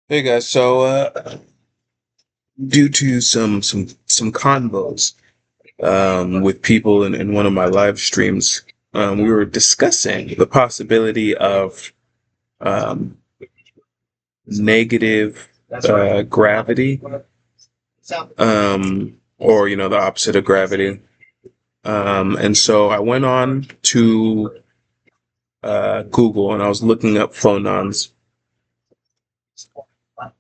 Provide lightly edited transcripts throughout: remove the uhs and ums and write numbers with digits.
Hey guys, due to some convos with people in one of my live streams, we were discussing the possibility of um, negative gravity, or the opposite of gravity. And so I went on to Google and I was looking up phonons.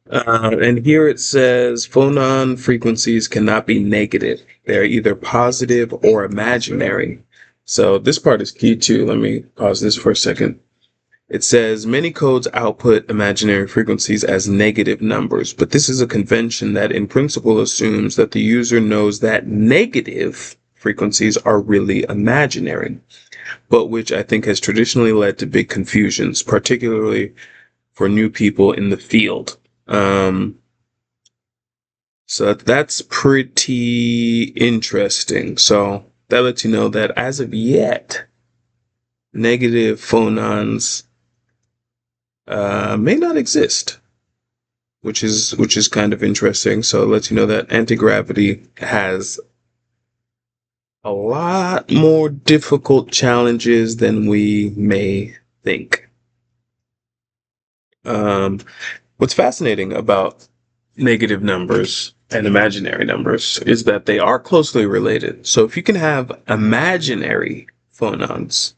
And here it says phonon frequencies cannot be negative. They're either positive or imaginary. So this part is key too. Let me pause this for a second. It says many codes output imaginary frequencies as negative numbers, but this is a convention that in principle assumes that the user knows that negative frequencies are really imaginary, but which I think has traditionally led to big confusions, particularly for new people in the field. Um, so that's pretty interesting. So that lets you know that as of yet, negative phonons may not exist, which is kind of interesting. So it lets you know that anti-gravity has a lot more difficult challenges than we may think. Um, what's fascinating about negative numbers and imaginary numbers is that they are closely related. So if you can have imaginary phonons,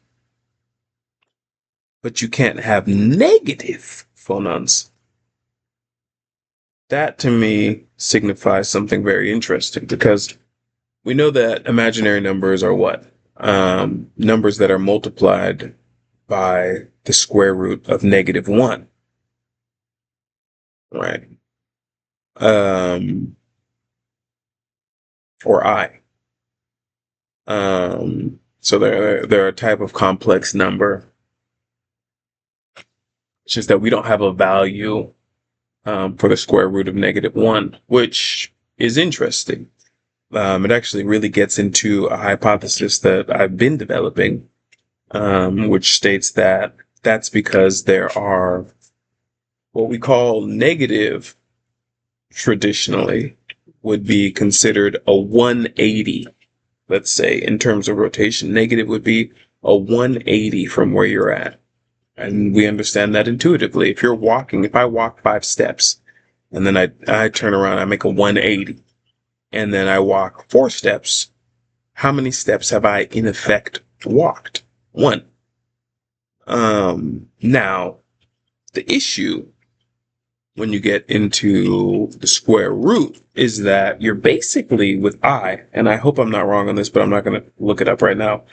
but you can't have negative phonons, that to me signifies something very interesting because we know that imaginary numbers are what? Numbers that are multiplied by the square root of -1, right? Um, or I. So they're a type of complex number. It's just that we don't have a value for the square root of -1, which is interesting. It actually really gets into a hypothesis that I've been developing, which states that that's because there are what we call negative traditionally would be considered a 180. Let's say in terms of rotation, negative would be a 180 from where you're at. And we understand that intuitively. If I walk 5 steps and then I turn around, I make a 180, and then I walk 4 steps, how many steps have I in effect walked? One. Now the issue when you get into the square root is that you're basically and I hope I'm not wrong on this, but I'm not going to look it up right now.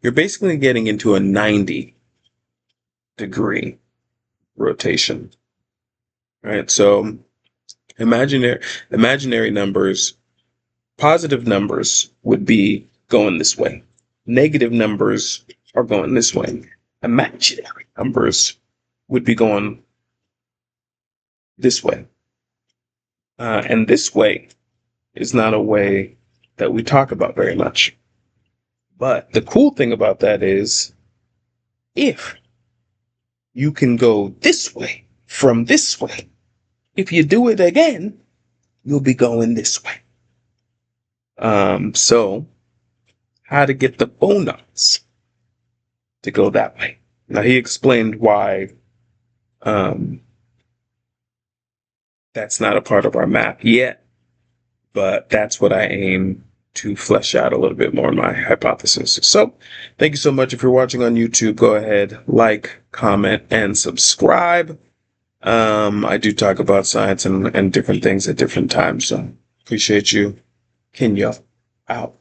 You're basically getting into a 90-degree rotation, right? So imaginary numbers, positive numbers would be going this way. Negative numbers are going this way. Imaginary numbers would be going this way. And this way is not a way that we talk about very much. But the cool thing about that is if you can go this way from this way, if you do it again, you'll be going this way. So how to get the phonons to go that way. Now he explained why that's not a part of our map yet, but that's what I aim to flesh out a little bit more in my hypothesis. So thank you so much. If you're watching on YouTube, go ahead, like, comment, and subscribe. I do talk about science and different things at different times. So appreciate you. Kinyo out.